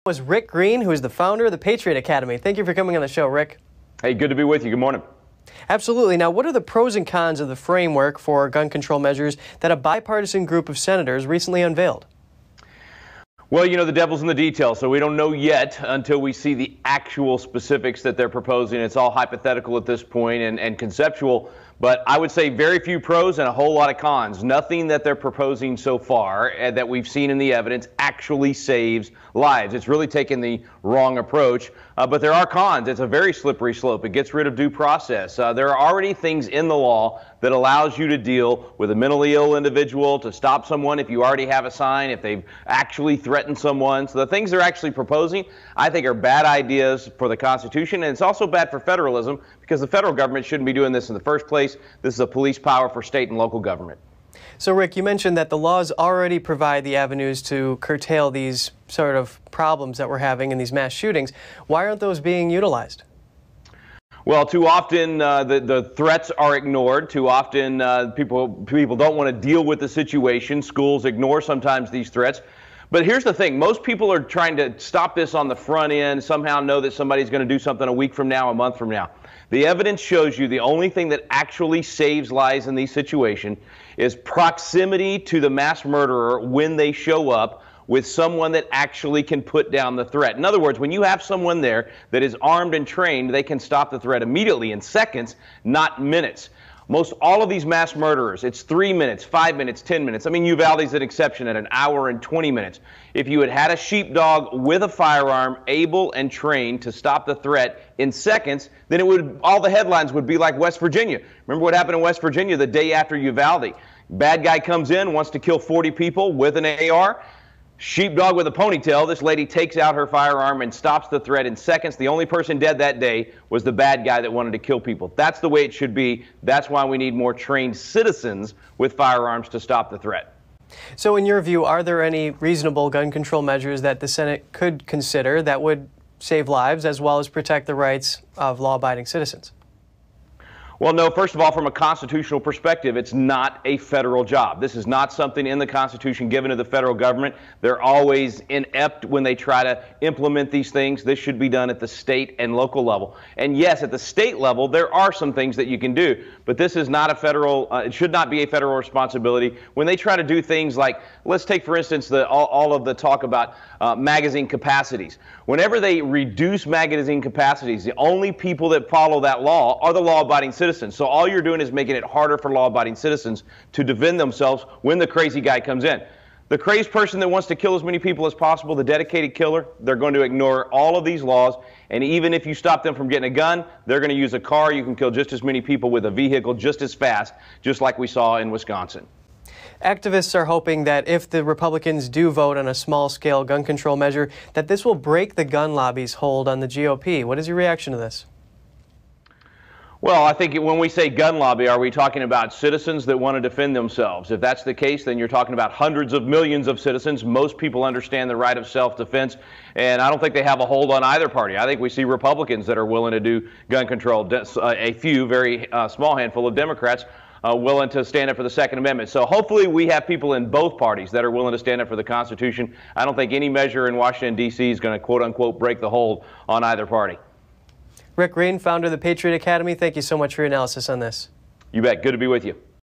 Was Rick Green, who is the founder of the Patriot Academy. Thank you for coming on the show, Rick. Hey, good to be with you. Good morning. Absolutely. Now, what are the pros and cons of the framework for gun control measures that a bipartisan group of senators recently unveiled? Well, you know, the devil's in the details, so we don't know yet until we see the actual specifics that they're proposing. It's all hypothetical at this point and conceptual, but I would say very few pros and a whole lot of cons. Nothing that they're proposing so far that we've seen in the evidence actually saves lives. It's really taken the wrong approach, but there are cons. It's a very slippery slope. It gets rid of due process. There are already things in the law that allows you to deal with a mentally ill individual, to stop someone if you already have a sign, if they've actually threatened someone. So the things they're actually proposing, I think, are bad ideas for the Constitution, and it's also bad for federalism because the federal government shouldn't be doing this in the first place. This is a police power for state and local government. So, Rick, you mentioned that the laws already provide the avenues to curtail these sort of problems that we're having in these mass shootings. Why aren't those being utilized? Well, too often the threats are ignored. Too often people don't want to deal with the situation. Schools ignore sometimes these threats. But here's the thing. Most people are trying to stop this on the front end, somehow know that somebody's going to do something a week from now, a month from now. The evidence shows you the only thing that actually saves lives in these situations is proximity to the mass murderer when they show up with someone that actually can put down the threat. In other words, when you have someone there that is armed and trained, they can stop the threat immediately in seconds, not minutes. Most all of these mass murderers, it's 3 minutes, 5 minutes, 10 minutes. I mean, Uvalde's an exception at an hour and 20 minutes. If you had had a sheepdog with a firearm, able and trained to stop the threat in seconds, then all the headlines would be like West Virginia. Remember what happened in West Virginia the day after Uvalde? Bad guy comes in, wants to kill 40 people with an AR. Sheepdog with a ponytail, this lady takes out her firearm and stops the threat in seconds. The only person dead that day was the bad guy that wanted to kill people. That's the way it should be. That's why we need more trained citizens with firearms to stop the threat. So in your view, are there any reasonable gun control measures that the Senate could consider that would save lives as well as protect the rights of law-abiding citizens? Well, no, first of all, from a constitutional perspective, it's not a federal job. This is not something in the Constitution given to the federal government. They're always inept when they try to implement these things. This should be done at the state and local level. And yes, at the state level, there are some things that you can do, but this is not a federal, it should not be a federal responsibility. When they try to do things like, let's take, for instance, all of the talk about magazine capacities. Whenever they reduce magazine capacities, the only people that follow that law are the law-abiding citizens. So all you're doing is making it harder for law-abiding citizens to defend themselves when the crazy guy comes in. The crazed person that wants to kill as many people as possible, the dedicated killer, they're going to ignore all of these laws. And even if you stop them from getting a gun, they're going to use a car. You can kill just as many people with a vehicle just as fast, just like we saw in Wisconsin. Activists are hoping that if the Republicans do vote on a small-scale gun control measure, that this will break the gun lobby's hold on the GOP. What is your reaction to this? Well, I think when we say gun lobby, are we talking about citizens that want to defend themselves? If that's the case, then you're talking about hundreds of millions of citizens. Most people understand the right of self-defense, and I don't think they have a hold on either party. I think we see Republicans that are willing to do gun control, a few, very small handful of Democrats willing to stand up for the Second Amendment. So hopefully we have people in both parties that are willing to stand up for the Constitution. I don't think any measure in Washington, D.C. is going to, quote-unquote, break the hold on either party. Rick Green, founder of the Patriot Academy, thank you so much for your analysis on this. You bet. Good to be with you.